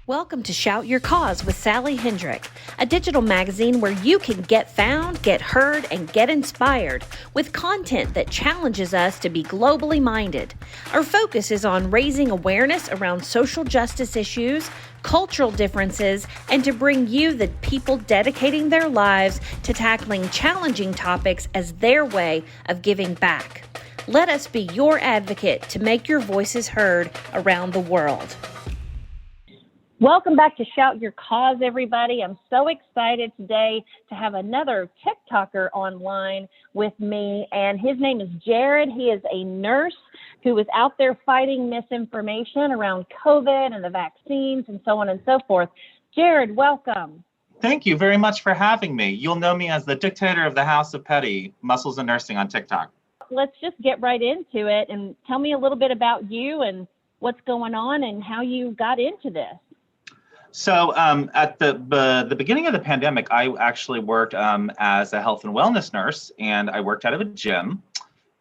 Welcome to Shout Your Cause with Sally Hendrick, a digital magazine where you can get found, get heard, and get inspired with content that challenges us to be globally minded. Our focus is on raising awareness around social justice issues, cultural differences, and to bring you the people dedicating their lives to tackling challenging topics as their way of giving back. Let us be your advocate to make your voices heard around the world. Welcome back to Shout Your Cause, everybody. I'm so excited today to have another TikToker online with me, and his name is Jared. He is a nurse who is out there fighting misinformation around COVID and the vaccines and so on and so forth. Jared, welcome. Thank you very much for having me. You'll know me as the dictator of the House of Petty, Muscles and Nursing on TikTok. Let's just get right into it and tell me a little bit about you and what's going on and how you got into this. So at the beginning of the pandemic, I actually worked as a health and wellness nurse, and I worked out of a gym,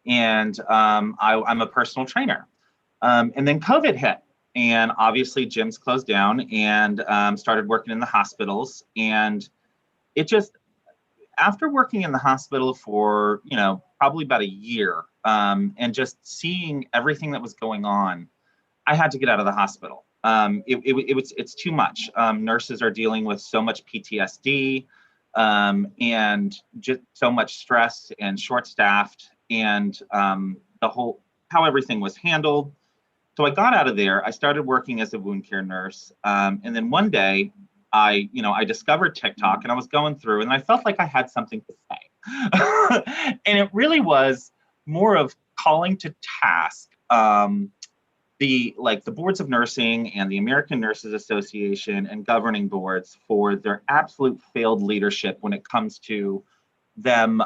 and I'm a personal trainer. And then COVID hit, and obviously gyms closed down, and started working in the hospitals. And it just, after working in the hospital for, probably about a year, and just seeing everything that was going on, I had to get out of the hospital. It's too much. Nurses are dealing with so much PTSD and just so much stress and short-staffed, and the whole how everything was handled. So I got out of there. I started working as a wound care nurse, and then one day I discovered TikTok, and I was going through, and I felt like I had something to say, and it really was more of calling to task. The boards of nursing and the American Nurses Association and governing boards for their absolute failed leadership when it comes to them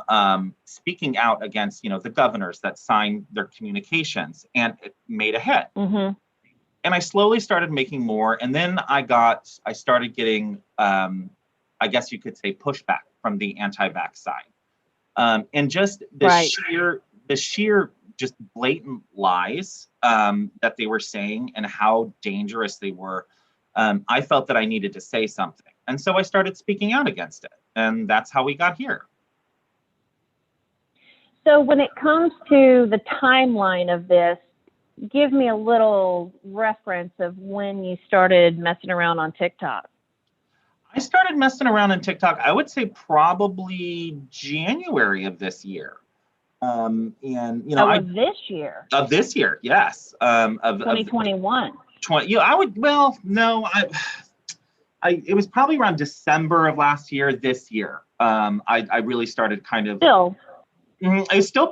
speaking out against, the governors that signed their communications, and it made a hit. Mm-hmm. And I slowly started making more, and then I started getting, I guess you could say, pushback from the anti-vaxx side, and just the sheer just blatant lies that they were saying and how dangerous they were. I felt that I needed to say something. And so I started speaking out against it. And that's how we got here. So when it comes to the timeline of this, give me a little reference of when you started messing around on TikTok. I started messing around on TikTok, I would say probably January of this year. Of this year. Of this year, yes. Of 2021. It was probably around December of last year. This year, I really started kind of. Still. It's still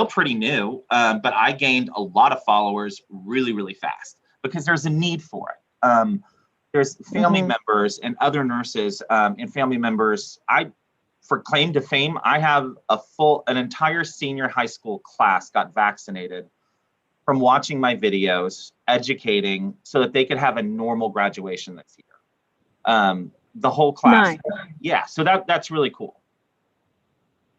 pretty new, but I gained a lot of followers really, really fast because there's a need for it. There's family members and other nurses and family members. For claim to fame, I have an entire senior high school class got vaccinated from watching my videos, educating, so that they could have a normal graduation this year. The whole class. Nice. Yeah, so that's really cool.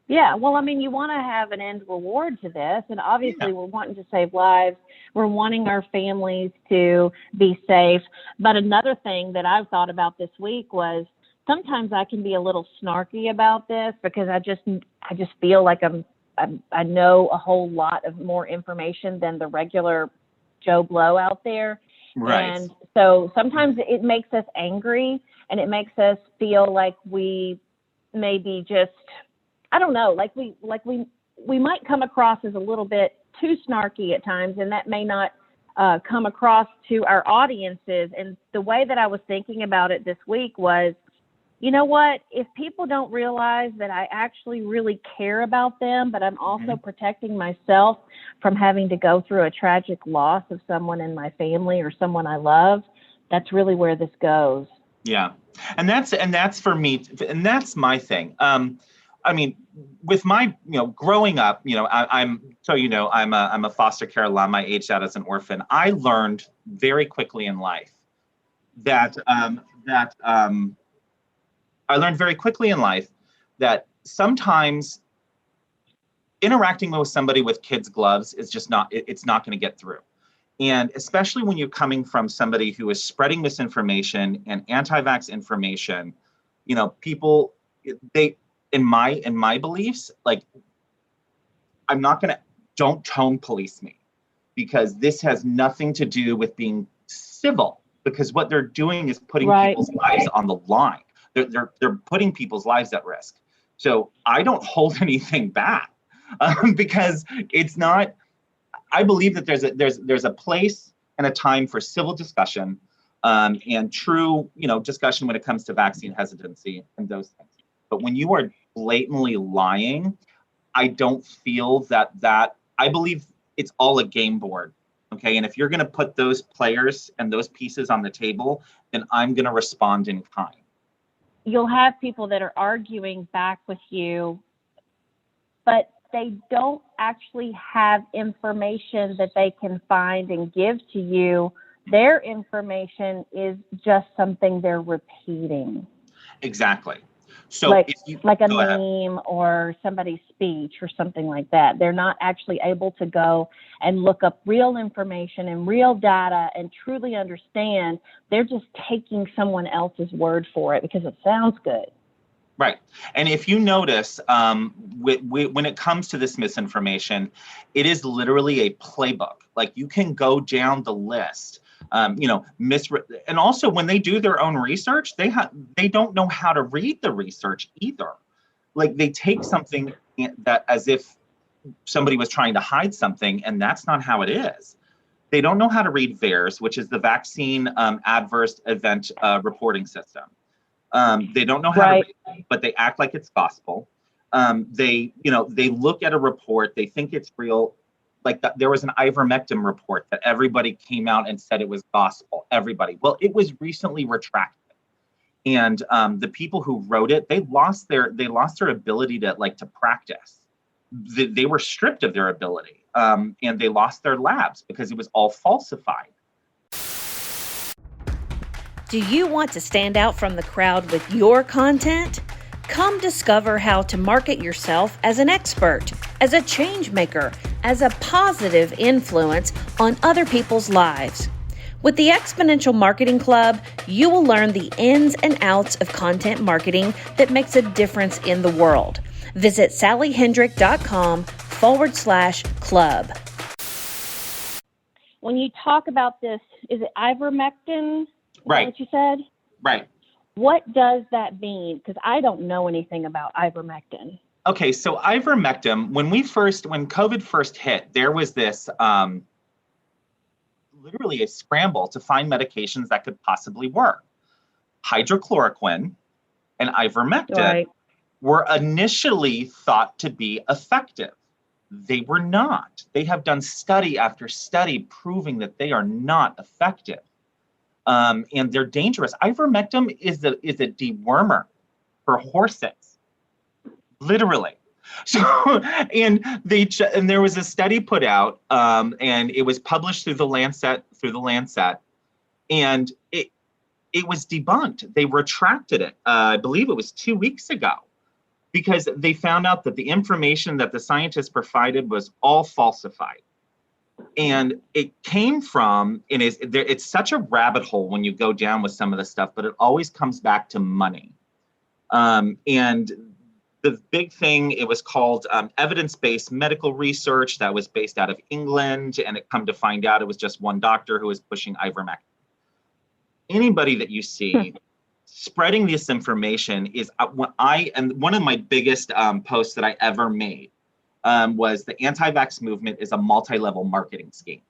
Yeah, well, you want to have an end reward to this, and obviously we're wanting to save lives. We're wanting our families to be safe. But another thing that I've thought about this week was, sometimes I can be a little snarky about this because I just feel like I know a whole lot of more information than the regular Joe Blow out there. Right. And so sometimes it makes us angry, and it makes us feel like we maybe just, I don't know, like we might come across as a little bit too snarky at times, and that may not come across to our audiences. And the way that I was thinking about it this week was, you know what, if people don't realize that I actually really care about them, but I'm also protecting myself from having to go through a tragic loss of someone in my family or someone I love, that's really where this goes. Yeah. And that's for me, and that's my thing. With my, growing up, I'm a foster care alum. I aged out as an orphan. I learned very quickly in life that sometimes interacting with somebody with kids' gloves is just it's not going to get through. And especially when you're coming from somebody who is spreading misinformation and anti-vax information, people, in my beliefs, like, I'm not going to, don't tone police me, because this has nothing to do with being civil, because what they're doing is putting people's lives on the line. They're putting people's lives at risk. So I don't hold anything back, because it's not. I believe that there's a place and a time for civil discussion, and true, discussion when it comes to vaccine hesitancy and those things. But when you are blatantly lying, I don't feel that I believe it's all a game board. Okay. And if you're going to put those players and those pieces on the table, then I'm going to respond in kind. You'll have people that are arguing back with you, but they don't actually have information that they can find and give to you. Their information is just something they're repeating. Exactly. So like a go ahead. meme or somebody's speech or something like that. They're not actually able to go and look up real information and real data and truly understand. They're just taking someone else's word for it because it sounds good. Right. And if you notice, when it comes to this misinformation, it is literally a playbook. Like, you can go down the list. And also when they do their own research, they don't know how to read the research either. Like, they take something that as if somebody was trying to hide something, and that's not how it is. They don't know how to read VAERS, which is the Vaccine Adverse Event Reporting System. They don't know how to read it, but they act like it's gospel. They look at a report, they think it's real. Like, there was an ivermectin report that everybody came out and said it was gospel. Everybody. Well, it was recently retracted, and the people who wrote it, they lost their ability to practice. They were stripped of their ability, and they lost their labs because it was all falsified. Do you want to stand out from the crowd with your content? Come discover how to market yourself as an expert, as a change maker, as a positive influence on other people's lives. With the Exponential Marketing Club, you will learn the ins and outs of content marketing that makes a difference in the world. Visit sallyhendrick.com/club. When you talk about this, is it ivermectin? Right. What you said? Right. What does that mean? Because I don't know anything about ivermectin. Okay, so ivermectin, when COVID first hit, there was this literally a scramble to find medications that could possibly work. Hydrochloroquine and ivermectin were initially thought to be effective. They were not. They have done study after study proving that they are not effective. And they're dangerous. Ivermectin is a dewormer for horses, literally. So, and there was a study put out, and it was published through the Lancet, and it was debunked. They retracted it. I believe it was 2 weeks ago, because they found out that the information that the scientists provided was all falsified. And it came from, it's such a rabbit hole when you go down with some of the stuff, but it always comes back to money. And the big thing, it was called evidence-based medical research that was based out of England. And it come to find out it was just one doctor who was pushing ivermectin. Anybody that you see spreading this information is one of my biggest posts that I ever made. Was the anti-vax movement is a multi-level marketing scheme.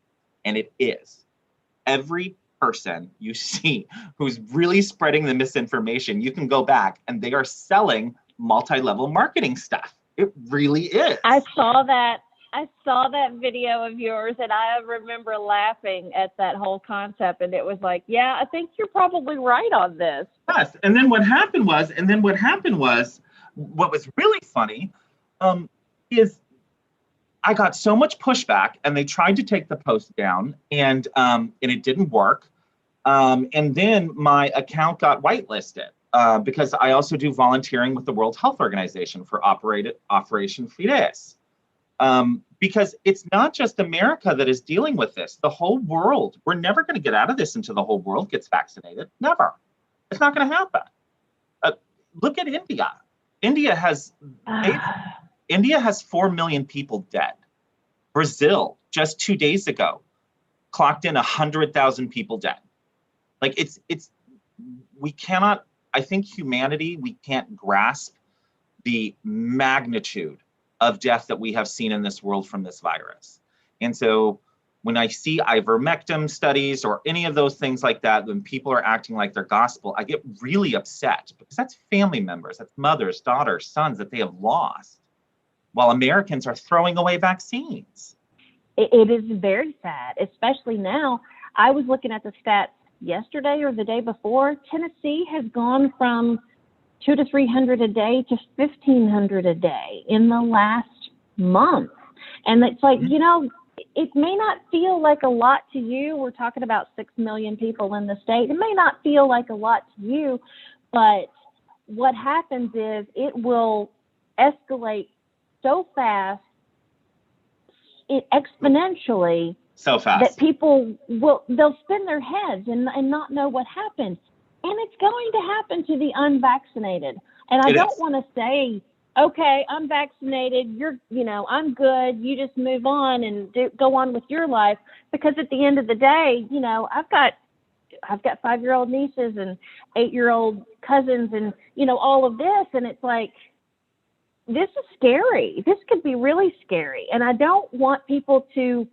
And it is. Every person you see who's really spreading the misinformation, you can go back and they are selling multi-level marketing stuff. It really is. I saw that video of yours, and I remember laughing at that whole concept. And it was like, yeah, I think you're probably right on this. Yes. And then what happened was, what was really funny is I got so much pushback, and they tried to take the post down, and it didn't work. And then my account got whitelisted because I also do volunteering with the World Health Organization for Operation Fides. because it's not just America that is dealing with this. The whole world. We're never going to get out of this until the whole world gets vaccinated. Never. It's not going to happen. Look at India. India has 4 million people dead. Brazil, just 2 days ago, clocked in 100,000 people dead. Like we cannot, I think humanity, we can't grasp the magnitude of death that we have seen in this world from this virus. And so when I see ivermectin studies or any of those things like that, when people are acting like they're gospel, I get really upset because that's family members, that's mothers, daughters, sons that they have lost, while Americans are throwing away vaccines. It is very sad, especially now. I was looking at the stats yesterday or the day before. Tennessee has gone from 200 to 300 a day to 1,500 a day in the last month. And it's like, you know, it may not feel like a lot to you. We're talking about 6 million people in the state. It may not feel like a lot to you, but what happens is it will escalate so fast, exponentially, so fast that people they'll spin their heads and not know what happened. And it's going to happen to the unvaccinated. And I don't want to say, okay, I'm vaccinated, I'm good, you just move on and go on with your life. Because at the end of the day, I've got 5-year-old nieces and 8-year-old cousins and, all of this. And it's like, this is scary. This could be really scary. And I don't want people to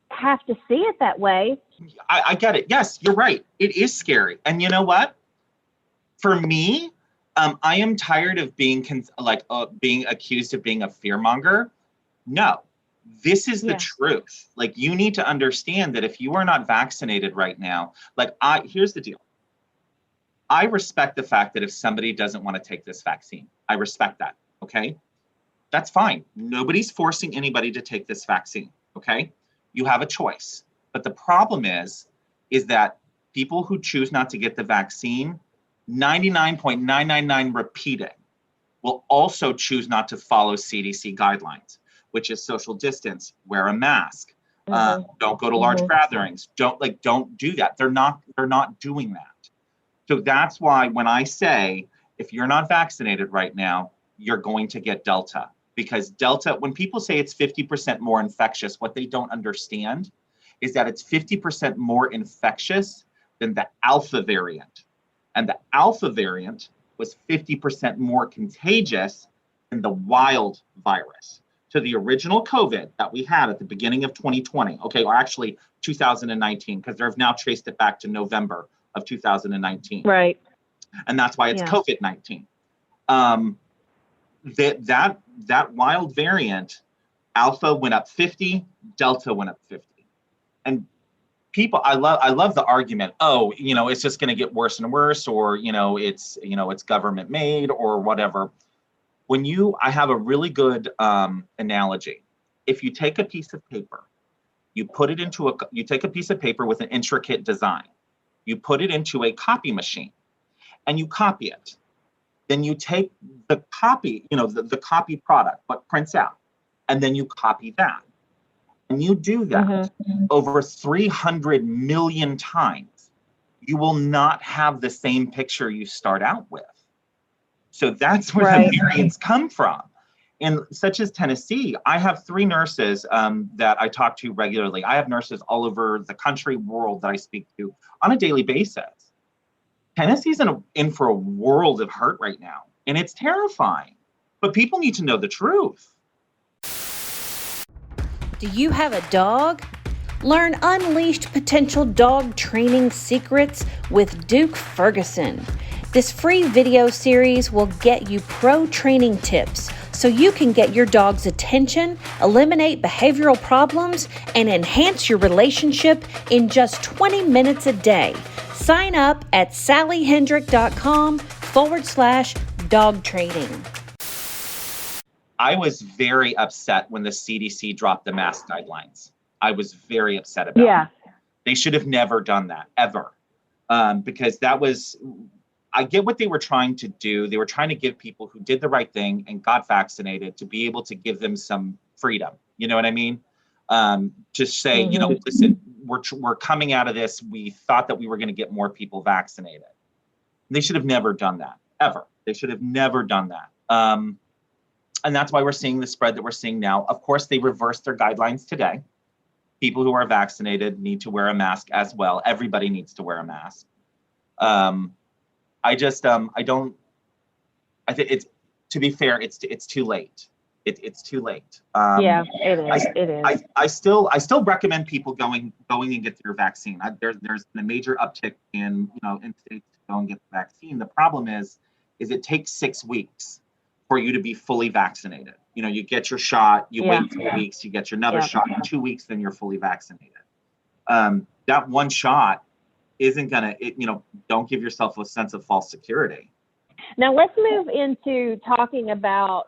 have to see it that way. I get it. Yes, you're right. It is scary. And you know what? For me, I am tired of being accused of being a fearmonger. No, this is the truth. Like, you need to understand that if you are not vaccinated right now, here's the deal. I respect the fact that if somebody doesn't want to take this vaccine, I respect that. Okay, that's fine. Nobody's forcing anybody to take this vaccine. Okay, you have a choice. But the problem is that people who choose not to get the vaccine, 99.999 repeating, will also choose not to follow CDC guidelines, which is social distance, wear a mask, don't go to large gatherings, don't do that. They're not doing that. So that's why when I say, if you're not vaccinated right now, you're going to get Delta. Because Delta, when people say it's 50% more infectious, what they don't understand is that it's 50% more infectious than the Alpha variant. And the Alpha variant was 50% more contagious than the wild virus. So the original COVID that we had at the beginning of 2020, or actually 2019, because they've now traced it back to November of 2019. Right. And that's why it's COVID-19. That wild variant, Alpha went up 50, Delta went up 50. And people, I love the argument, it's just going to get worse and worse, or, it's government made or whatever. I have a really good analogy. If you take a piece of paper, you take a piece of paper with an intricate design, you put it into a copy machine and you copy it. Then you take the copy, the copy product, what prints out, and then you copy that. And you do that over 300 million times. You will not have the same picture you start out with. So that's where the variants come from. And such as Tennessee, I have 3 nurses that I talk to regularly. I have nurses all over the country, world that I speak to on a daily basis. Tennessee's in for a world of hurt right now, and it's terrifying. But people need to know the truth. Do you have a dog? Learn unleashed potential dog training secrets with Duke Ferguson. This free video series will get you pro training tips so you can get your dog's attention, eliminate behavioral problems, and enhance your relationship in just 20 minutes a day. Sign up at sallyhendrick.com/dog training. I was very upset when the CDC dropped the mask guidelines. I was very upset about it. They should have never done that, ever. Because I get what they were trying to do. They were trying to give people who did the right thing and got vaccinated to be able to give them some freedom. You know what I mean? To say, Mm-hmm. listen, we're coming out of this. We thought that we were going to get more people vaccinated. They should have never done that, ever. They should have never done that. And that's why we're seeing the spread that we're seeing now. Of course, they reversed their guidelines today. People who are vaccinated need to wear a mask as well. Everybody needs to wear a mask. I think it's, to be fair, it's too late. It's too late. Yeah, it is. It is. I still recommend people going and get their vaccine. There's been a major uptick in in states to go and get the vaccine. The problem is it takes 6 weeks for you to be fully vaccinated. You get your shot, you wait 2 weeks, you get your another shot in 2 weeks, then you're fully vaccinated. That one shot isn't gonna, don't give yourself a sense of false security. Now let's move into talking about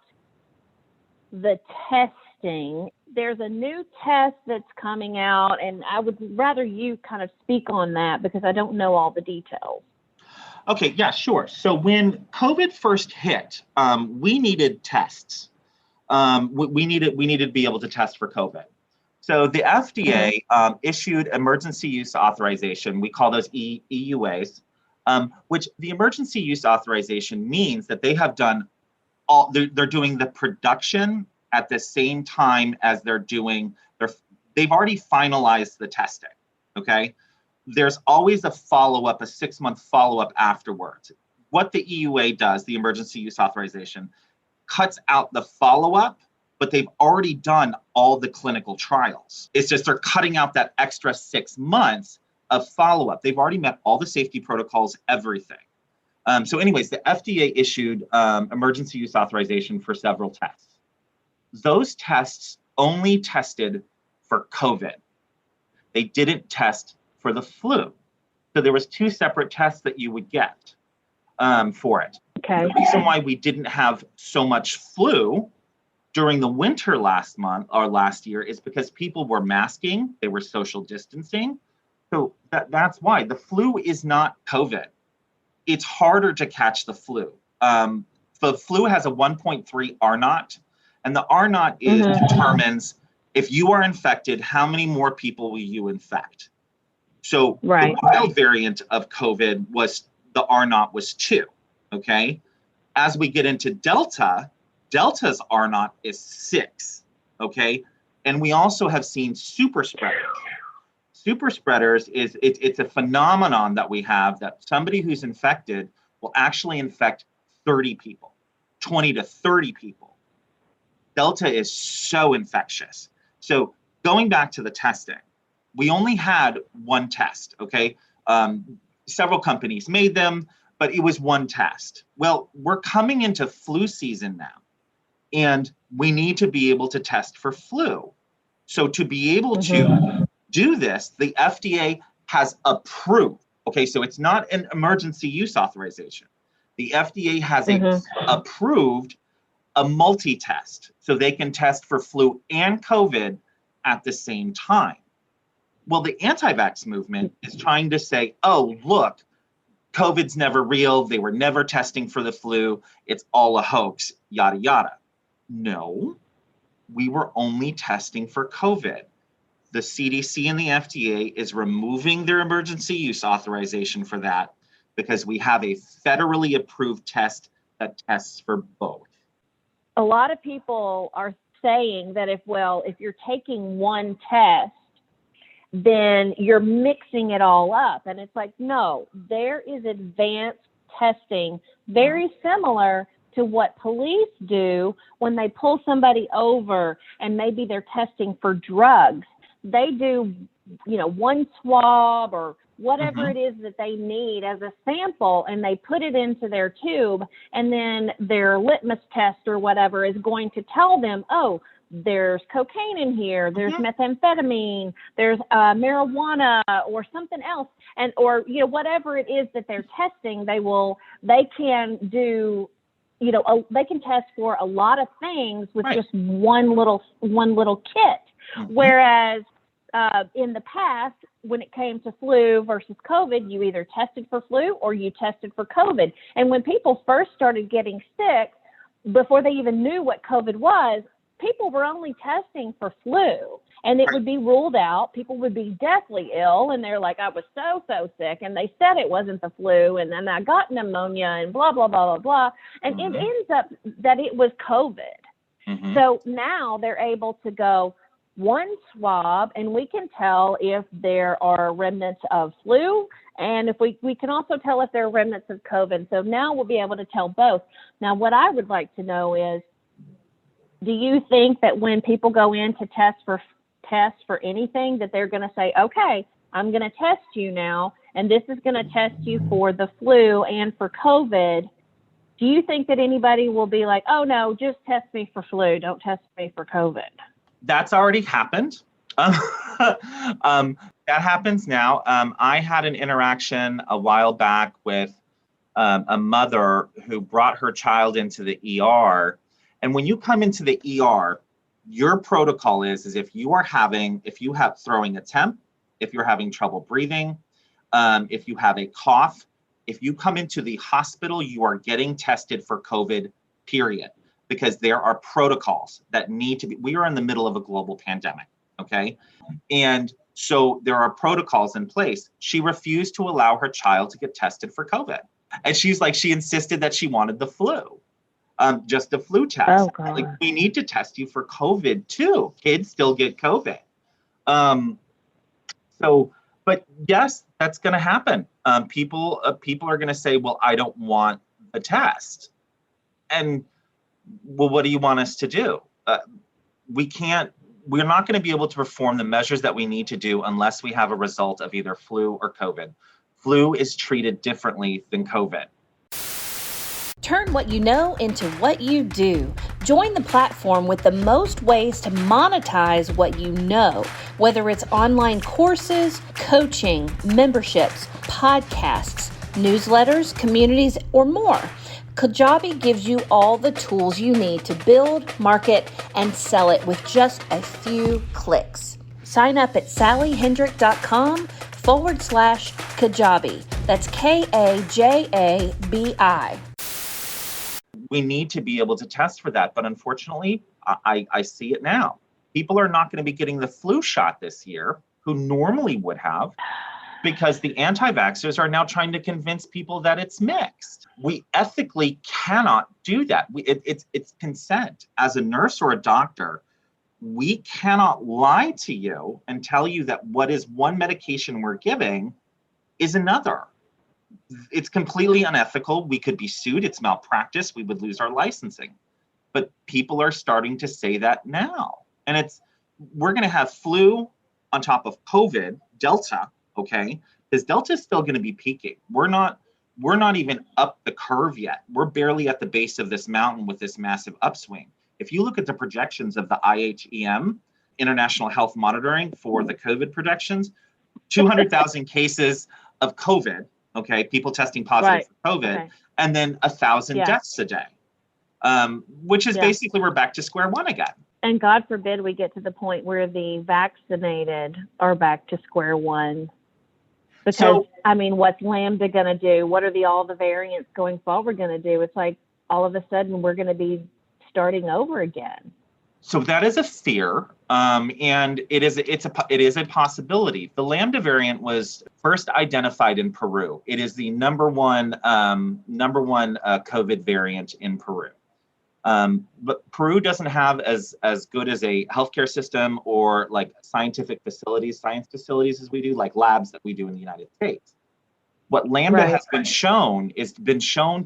the testing. There's a new test that's coming out, and I would rather you kind of speak on that because I don't know all the details. Okay, yeah, sure. So when COVID first hit, we needed tests. We needed to be able to test for COVID. So the FDA issued emergency use authorization. We call those EUAs, which the emergency use authorization means that they have done they're doing the production at the same time as they've already finalized the testing. Okay. There's always a follow-up, a 6-month follow-up afterwards. What the EUA does, the emergency use authorization, cuts out the follow-up, but they've already done all the clinical trials. It's just they're cutting out that extra 6 months of follow-up. They've already met all the safety protocols, everything. So anyways, the FDA issued emergency use authorization for several tests. Those tests only tested for COVID. They didn't test for the flu. So there was 2 separate tests that you would get for it. Okay. The reason why we didn't have so much flu during the winter last year is because people were masking, they were social distancing. So that's why. The flu is not COVID. It's harder to catch the flu. The flu has a 1.3 R naught, and the R naught determines if you are infected, how many more people will you infect? So the wild variant of COVID the R naught was 2. Okay. As we get into Delta's R naught is 6. Okay. And we also have seen super spreaders. Super spreaders it's a phenomenon that we have, that somebody who's infected will actually infect 30 people, 20 to 30 people. Delta is so infectious. So going back to the testing, we only had one test, okay? Several companies made them, but it was one test. Well, we're coming into flu season now, and we need to be able to test for flu. So to be able to do this, the FDA has approved. Okay, so it's not an emergency use authorization. The FDA has approved a multi-test, so they can test for flu and COVID at the same time. Well, the anti-vax movement is trying to say, oh, look, COVID's never real. They were never testing for the flu. It's all a hoax, yada, yada. No, we were only testing for COVID. The CDC and the FDA is removing their emergency use authorization for that because we have a federally approved test that tests for both. A lot of people are saying that if you're taking one test, then you're mixing it all up. And it's like, no, there is advanced testing very similar to what police do when they pull somebody over and maybe they're testing for drugs. They do, one swab or whatever it is that they need as a sample, and they put it into their tube, and then their litmus test or whatever is going to tell them, oh, there's cocaine in here, there's methamphetamine, there's marijuana or something else, and or whatever it is that they're testing, they can do, they can test for a lot of things with just one little kit. Whereas in the past, when it came to flu versus COVID, you either tested for flu or you tested for COVID. And when people first started getting sick, before they even knew what COVID was, people were only testing for flu, and it would be ruled out. People would be deathly ill, and they're like, I was so sick, and they said it wasn't the flu, and then I got pneumonia, and blah, blah, blah, blah, blah. And it ends up that it was COVID. So now they're able to go one swab, and we can tell if there are remnants of flu, and if we can also tell if there are remnants of COVID. So now we'll be able to tell both. Now, what I would like to know is, do you think that when people go in to test for anything, that they're going to say, okay, I'm going to test you now, and this is going to test you for the flu and for COVID? Do you think that anybody will be like, oh, no, just test me for flu, don't test me for COVID? That's already happened. That happens now. I had an interaction a while back with a mother who brought her child into the ER. And when you come into the ER, your protocol is if you have throwing a temp, if you're having trouble breathing, if you have a cough, if you come into the hospital, you are getting tested for COVID, period. Because there are protocols that need to be, we are in the middle of a global pandemic, okay? And so there are protocols in place. She refused to allow her child to get tested for COVID. And she insisted that she wanted the flu, just a flu test. Oh, God. Like, we need to test you for COVID too. Kids still get COVID. But yes, that's gonna happen. People are gonna say, well, I don't want a test. And well, what do you want us to do? We're not going to be able to perform the measures that we need to do unless we have a result of either flu or COVID. Flu is treated differently than COVID. Turn what you know into what you do. Join the platform with the most ways to monetize what you know, whether it's online courses, coaching, memberships, podcasts, newsletters, communities, or more. Kajabi gives you all the tools you need to build, market, and sell it with just a few clicks. Sign up at sallyhendrick.com/Kajabi. That's Kajabi. We need to be able to test for that. But unfortunately, I see it now. People are not going to be getting the flu shot this year who normally would have, because the anti-vaxxers are now trying to convince people that it's mixed. We ethically cannot do that. It's consent. As a nurse or a doctor, we cannot lie to you and tell you that what is one medication we're giving is another. It's completely unethical. We could be sued. It's malpractice. We would lose our licensing. But people are starting to say that now. And we're going to have flu on top of COVID, Delta, okay? Because Delta is still going to be peaking. We're not even up the curve yet. We're barely at the base of this mountain with this massive upswing. If you look at the projections of the IHEM, International Health Monitoring, for the COVID projections, 200,000 cases of COVID, okay, people testing positive for COVID, okay, and then 1,000 deaths a day, which is basically we're back to square one again. And God forbid we get to the point where the vaccinated are back to square one. Because, what's Lambda going to do? What are all the variants going forward going to do? It's like all of a sudden we're going to be starting over again. So that is a fear, and it is a possibility. The Lambda variant was first identified in Peru. It is the number one COVID variant in Peru. But Peru doesn't have as good as a healthcare system or like science facilities as we do, like labs that we do in the United States. What Lambda has been shown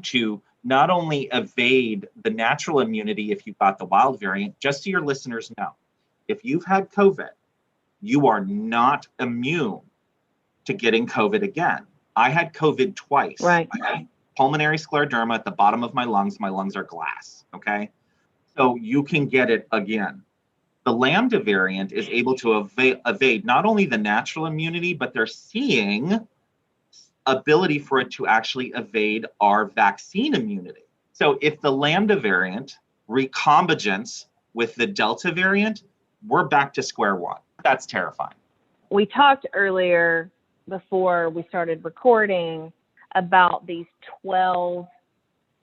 to not only evade the natural immunity if you've got the wild variant. Just so your listeners know, if you've had COVID, you are not immune to getting COVID again. I had COVID twice. Right. I had pulmonary scleroderma at the bottom of my lungs. My lungs are glass, okay? So you can get it again. The Lambda variant is able to evade not only the natural immunity, but they're seeing ability for it to actually evade our vaccine immunity. So if the Lambda variant recombinates with the Delta variant, we're back to square one. That's terrifying. We talked earlier before we started recording about these 12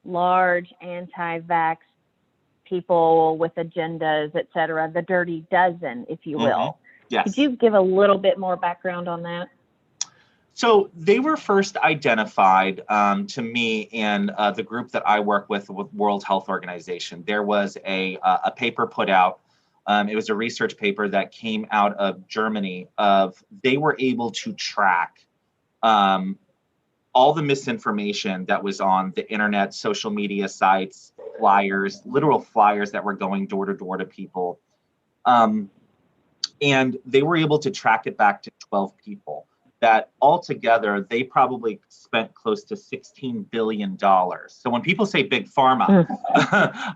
large anti-vax people with agendas, et cetera, the dirty dozen, if you will. Yes. Could you give a little bit more background on that? So they were first identified to me in the group that I work with World Health Organization. There was a paper put out. It was a research paper that came out of Germany. They were able to track all the misinformation that was on the internet, social media sites, flyers, literal flyers that were going door to door to people. And they were able to track it back to 12 people that altogether, they probably spent close to $16 billion. So when people say big pharma,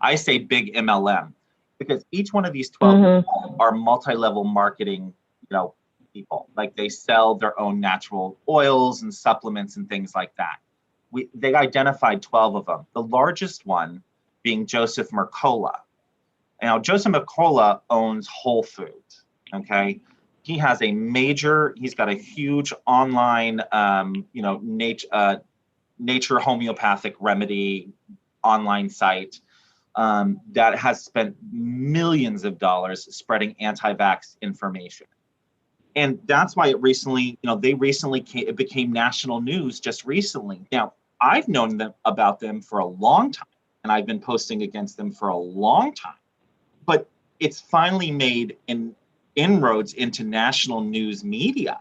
I say big MLM, because each one of these 12 people are multi-level marketing, people. Like they sell their own natural oils and supplements and things like that. They identified 12 of them. The largest one being Joseph Mercola. Now, Joseph Mercola owns Whole Foods. Okay, he's got a huge online, nature homeopathic remedy online site that has spent millions of dollars spreading anti-vax information. And that's why it became national news just recently. Now, I've known about them for a long time, and I've been posting against them for a long time, but it's finally made inroads into national news media.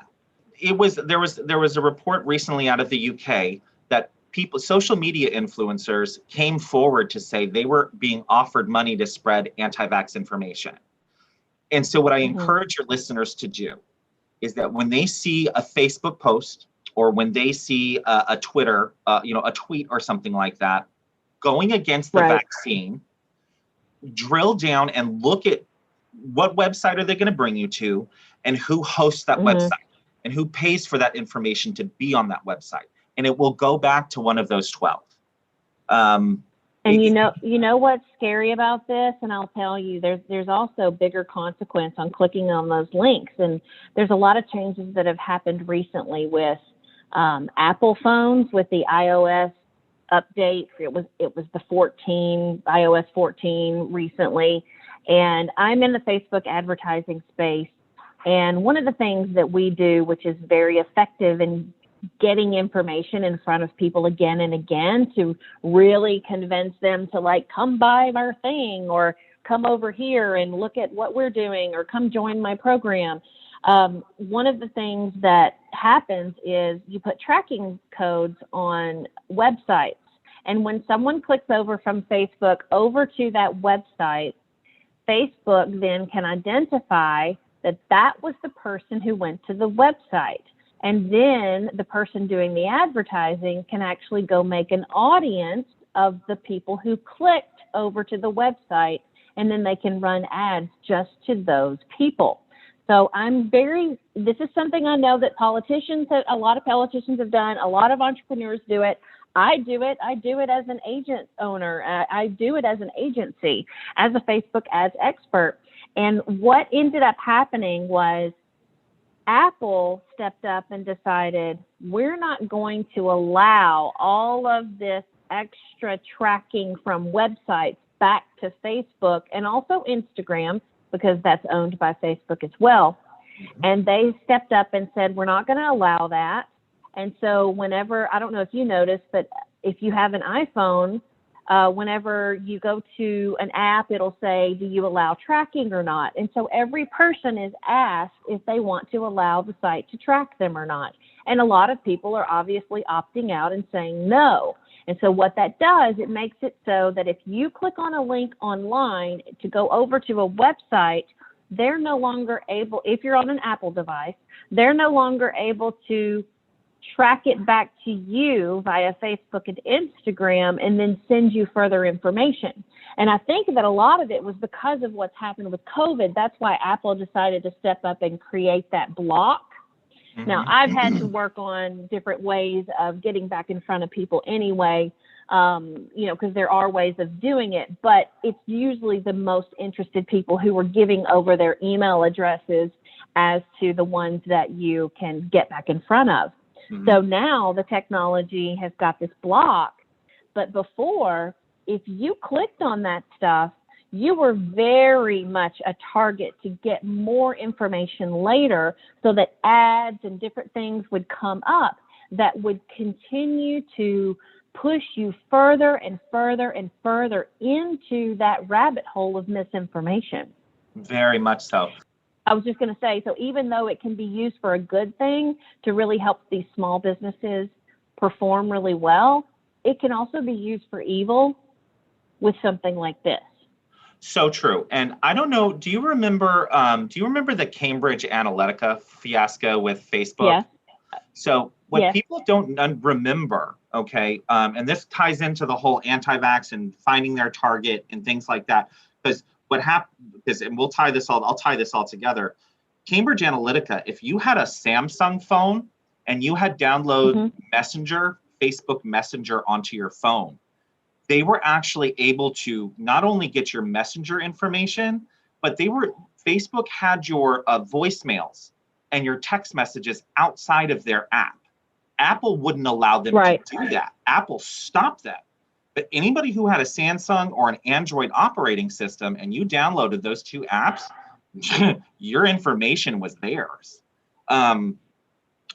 There was a report recently out of the UK that social media influencers came forward to say they were being offered money to spread anti-vax information. And so what I encourage your listeners to do is that when they see a Facebook post or when they see a Twitter, a tweet or something like that, going against the vaccine, drill down and look at what website are they going to bring you to and who hosts that website and who pays for that information to be on that website. And it will go back to one of those 12. And you know what's scary about this? And I'll tell you, there's also bigger consequence on clicking on those links. And there's a lot of changes that have happened recently with Apple phones with the iOS update. It was the iOS 14 recently. And I'm in the Facebook advertising space. And one of the things that we do, which is very effective in getting information in front of people again and again to really convince them to come buy our thing or come over here and look at what we're doing or come join my program. One of the things that happens is you put tracking codes on websites. And when someone clicks over from Facebook over to that website, Facebook then can identify that was the person who went to the website. And then the person doing the advertising can actually go make an audience of the people who clicked over to the website, and then they can run ads just to those people. So this is something I know that a lot of politicians have done, a lot of entrepreneurs do it. I do it as an agent owner. I do it as an agency, as a Facebook ads expert. And what ended up happening was Apple stepped up and decided we're not going to allow all of this extra tracking from websites back to Facebook and also Instagram, because that's owned by Facebook as well. And they stepped up and said, we're not going to allow that. And so whenever, I don't know if you noticed, but if you have an iPhone, whenever you go to an app, it'll say, do you allow tracking or not? And so every person is asked if they want to allow the site to track them or not. And a lot of people are obviously opting out and saying no. And so what that does, it makes it so that if you click on a link online to go over to a website, they're no longer able, if you're on an Apple device, they're no longer able to track it back to you via Facebook and Instagram and then send you further information. And I think that a lot of it was because of what's happened with COVID. That's why Apple decided to step up and create that block. Now, I've had to work on different ways of getting back in front of people anyway, because there are ways of doing it, but it's usually the most interested people who are giving over their email addresses as to the ones that you can get back in front of. So now the technology has got this block, but before, if you clicked on that stuff, you were very much a target to get more information later, so that ads and different things would come up that would continue to push you further and further and further into that rabbit hole of misinformation. Very much so. I was just going to say, so even though it can be used for a good thing to really help these small businesses perform really well, it can also be used for evil with something like this. So true. And I don't know, do you remember the Cambridge Analytica fiasco with Facebook? Yes. So what Yes. people don't remember, okay, and this ties into the whole anti-vax and finding their target and things like that, because what happened is, and I'll tie this all together. Cambridge Analytica, if you had a Samsung phone and you had download Messenger, Facebook Messenger onto your phone, they were actually able to not only get your Messenger information, but Facebook had your voicemails and your text messages outside of their app. Apple wouldn't allow them to do that. Apple stopped that. But anybody who had a Samsung or an Android operating system and you downloaded those two apps, your information was theirs. And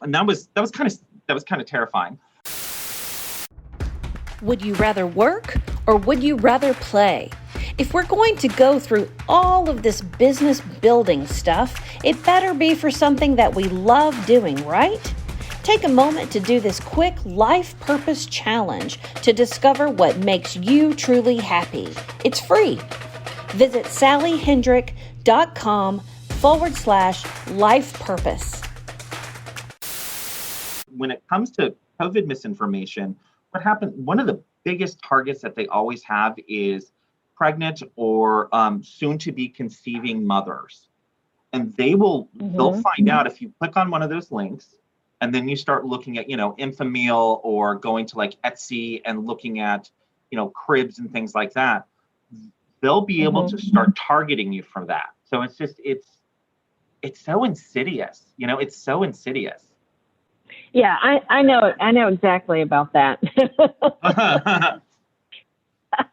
that was kind of terrifying. Would you rather work or would you rather play? If we're going to go through all of this business building stuff, it better be for something that we love doing, right? Take a moment to do this quick life purpose challenge to discover what makes you truly happy. It's free. Visit sallyhendrick.com/life purpose. When it comes to COVID misinformation, what happened, one of the biggest targets that they always have is pregnant or soon to be conceiving mothers. And they'll find out if you click on one of those links and then you start looking at, Infamil or going to like Etsy and looking at, cribs and things like that, they'll be able to start targeting you for that. So it's just, it's so insidious, it's so insidious. Yeah, I know exactly about that.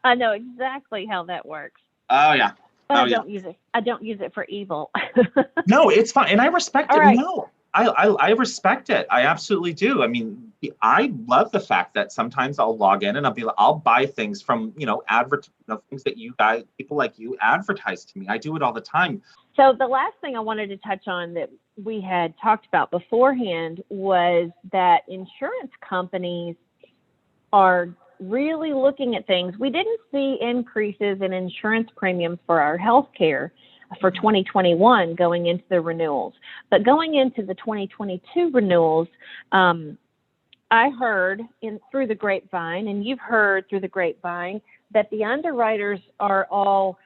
I know exactly how that works. Oh yeah. But I don't use it. I don't use it for evil. No, it's fine, and I respect it. Right. No, I respect it. I absolutely do. I mean, I love the fact that sometimes I'll log in and I'll buy things from things that you guys, people like you, advertise to me. I do it all the time. So the last thing I wanted to touch on that we had talked about beforehand was that insurance companies are really looking at things. We didn't see increases in insurance premiums for our health care for 2021 going into the renewals. But going into the 2022 renewals, I heard through the grapevine, and you've heard through the grapevine, that the underwriters are all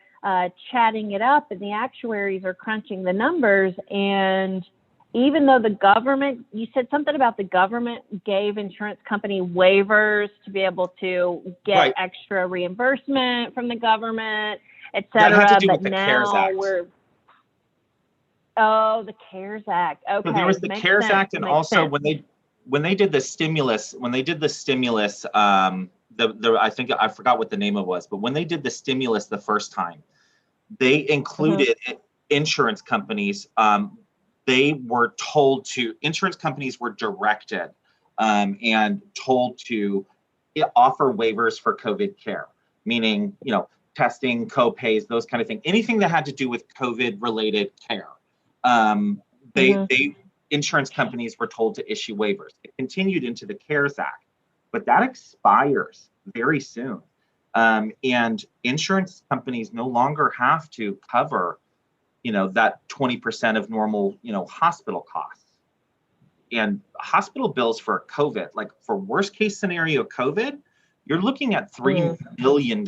chatting it up and the actuaries are crunching the numbers. And even though the government, you said something about the government gave insurance company waivers to be able to get extra reimbursement from the government, et cetera. That had to do but with the now CARES Act. The CARES Act. Okay. So there was the CARES Act, and also when they did the stimulus, I think I forgot what the name of it was, but when they did the stimulus the first time, they included insurance companies. Insurance companies were directed and told to offer waivers for COVID care, meaning, testing, co-pays, those kind of things, anything that had to do with COVID related care. Insurance companies were told to issue waivers. It continued into the CARES Act, but that expires very soon. And insurance companies no longer have to cover that 20% of normal, hospital costs. And hospital bills for COVID, like for worst case scenario COVID, you're looking at $3 million.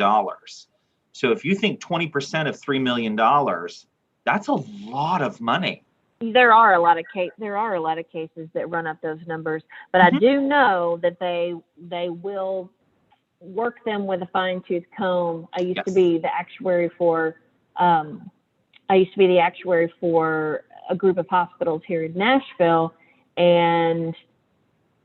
So if you think 20% of $3 million, that's a lot of money. There are a lot of cases that run up those numbers, but I do know that they will work them with a fine-tooth comb. I used to be the actuary for a group of hospitals here in Nashville, and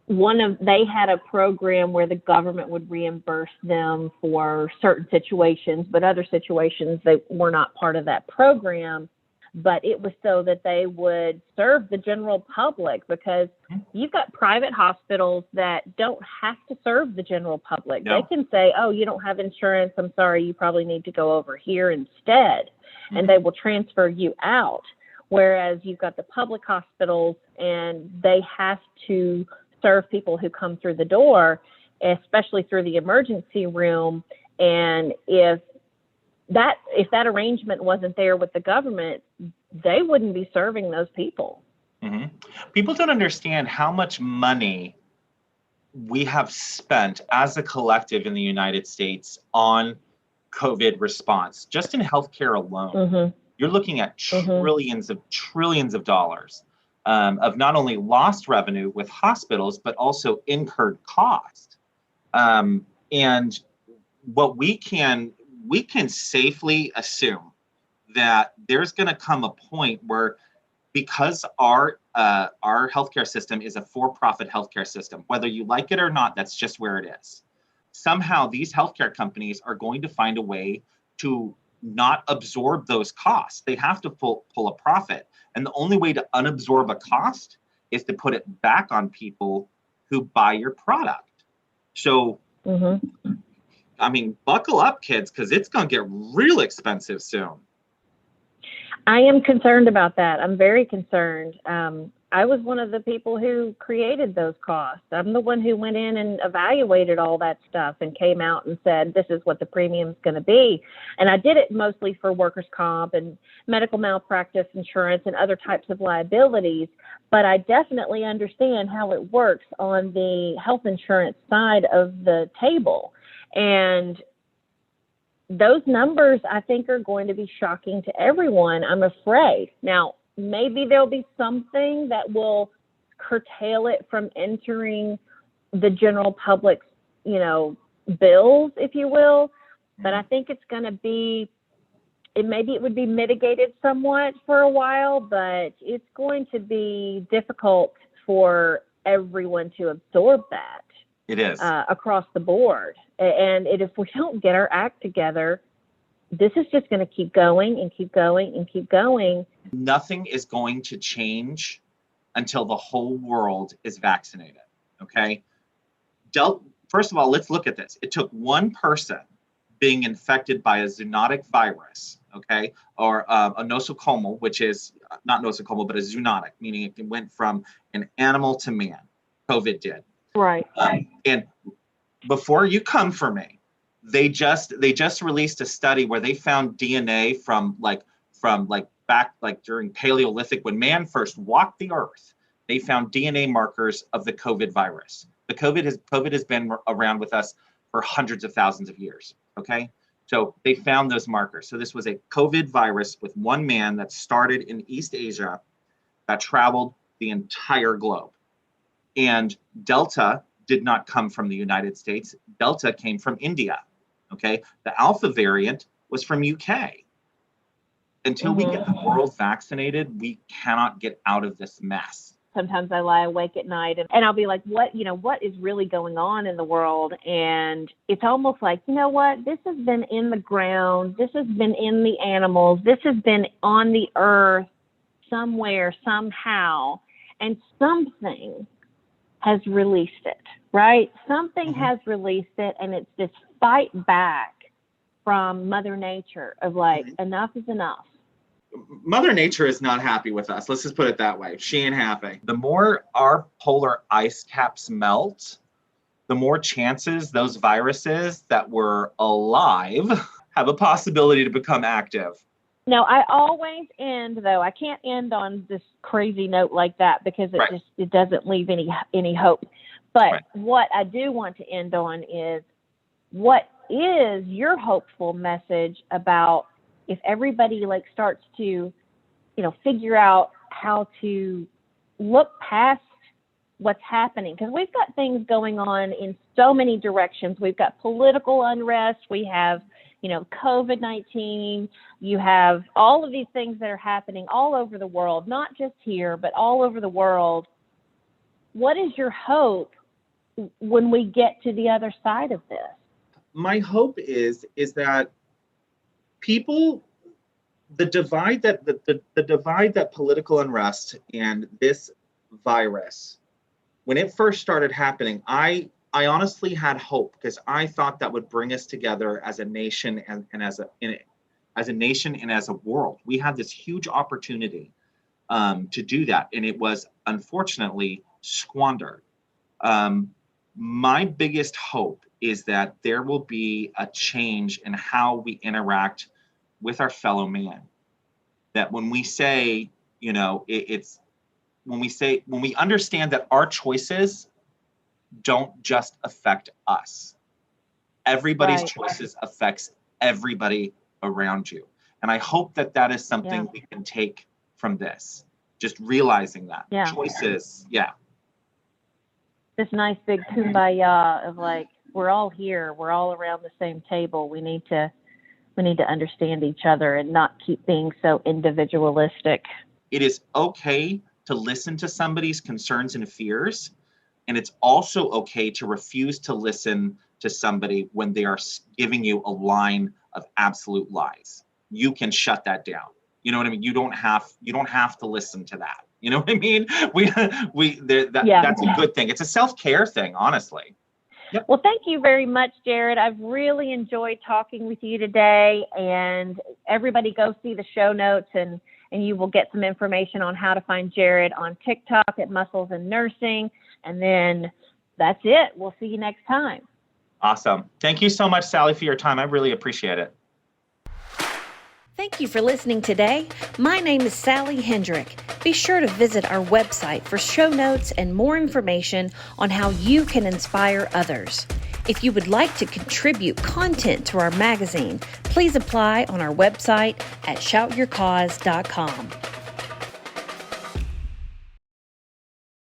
they had a program where the government would reimburse them for certain situations, but other situations they were not part of that program. But it was so that they would serve the general public, because you've got private hospitals that don't have to serve the general public. No. They can say, oh, you don't have insurance. I'm sorry, you probably need to go over here instead. And they will transfer you out. Whereas you've got the public hospitals, and they have to serve people who come through the door, especially through the emergency room. And if that arrangement wasn't there with the government, they wouldn't be serving those people. Mm-hmm. People don't understand how much money we have spent as a collective in the United States on COVID response, just in healthcare alone. You're looking at trillions of dollars of not only lost revenue with hospitals, but also incurred cost. And what we can safely assume that there's going to come a point where, because our healthcare system is a for-profit healthcare system, whether you like it or not, that's just where it is. Somehow these healthcare companies are going to find a way to not absorb those costs. They have to pull a profit. And the only way to unabsorb a cost is to put it back on people who buy your product. So, I mean, buckle up, kids, because it's going to get real expensive soon. I am concerned about that. I'm very concerned. I was one of the people who created those costs. I'm the one who went in and evaluated all that stuff and came out and said, this is what the premium's going to be. And I did it mostly for workers' comp and medical malpractice insurance and other types of liabilities. But I definitely understand how it works on the health insurance side of the table. And those numbers, I think, are going to be shocking to everyone, I'm afraid. Now, maybe there'll be something that will curtail it from entering the general public's, bills, if you will. But I think it's going to be, maybe it would be mitigated somewhat for a while, but it's going to be difficult for everyone to absorb that. It is. Across the board. And if we don't get our act together, this is just going to keep going and keep going and keep going. Nothing is going to change until the whole world is vaccinated, okay? First of all, let's look at this. It took one person being infected by a zoonotic virus, okay, or a nosocomial, which is not nosocomial, but a zoonotic, meaning it went from an animal to man. COVID did. Right. And before you come for me, they just released a study where they found DNA from back during Paleolithic, when man first walked the earth. They found DNA markers of the COVID virus. The COVID has been around with us for hundreds of thousands of years. Okay, so they found those markers. So this was a COVID virus with one man that started in East Asia that traveled the entire globe. And Delta did not come from the United States. Delta came from India. Okay, the Alpha variant was from UK. Until we get the world vaccinated, we cannot get out of this mess. Sometimes I lie awake at night and I'll be like, what is really going on in the world? And it's almost like, this has been in the ground. This has been in the animals. This has been on the earth somewhere, somehow. And something has released it, right? Something has released it, and it's this fight back from Mother Nature of enough is enough. Mother Nature is not happy with us. Let's just put it that way. She ain't happy. The more our polar ice caps melt, the more chances those viruses that were alive have a possibility to become active. No, I always end, though. I can't end on this crazy note like that because it doesn't leave any hope. But what I do want to end on is, what is your hopeful message about if everybody starts to, figure out how to look past what's happening? Because we've got things going on in so many directions. We've got political unrest. We have, COVID-19. You have all of these things that are happening all over the world, not just here, but all over the world. What is your hope when we get to the other side of this? My hope is that people, the divide that political unrest and this virus, when it first started happening, I honestly had hope, because I thought that would bring us together as a nation and as a nation and as a world. We had this huge opportunity to do that, and it was unfortunately squandered. My biggest hope is that there will be a change in how we interact with our fellow man. That when we say, you know, when we understand that our choices don't just affect us. Everybody's Right. choices affects everybody around you. And I hope that that is something we can take from this. Just realizing that choices, This nice big kumbaya of like, we're all here, we're all around the same table. We need to understand each other and not keep being so individualistic. It is okay to listen to somebody's concerns and fears. And it's also okay to refuse to listen to somebody when they are giving you a line of absolute lies. You can shut that down. You know what I mean? You don't have to listen to that. You know what I mean? That's a good thing. It's a self-care thing, honestly. Yep. Well, thank you very much, Jared. I've really enjoyed talking with you today, and everybody go see the show notes, and you will get some information on how to find Jared on TikTok at Muscles and Nursing. And then that's it. We'll see you next time. Awesome. Thank you so much, Sally, for your time. I really appreciate it. Thank you for listening today. My name is Sally Hendrick. Be sure to visit our website for show notes and more information on how you can inspire others. If you would like to contribute content to our magazine, please apply on our website at shoutyourcause.com.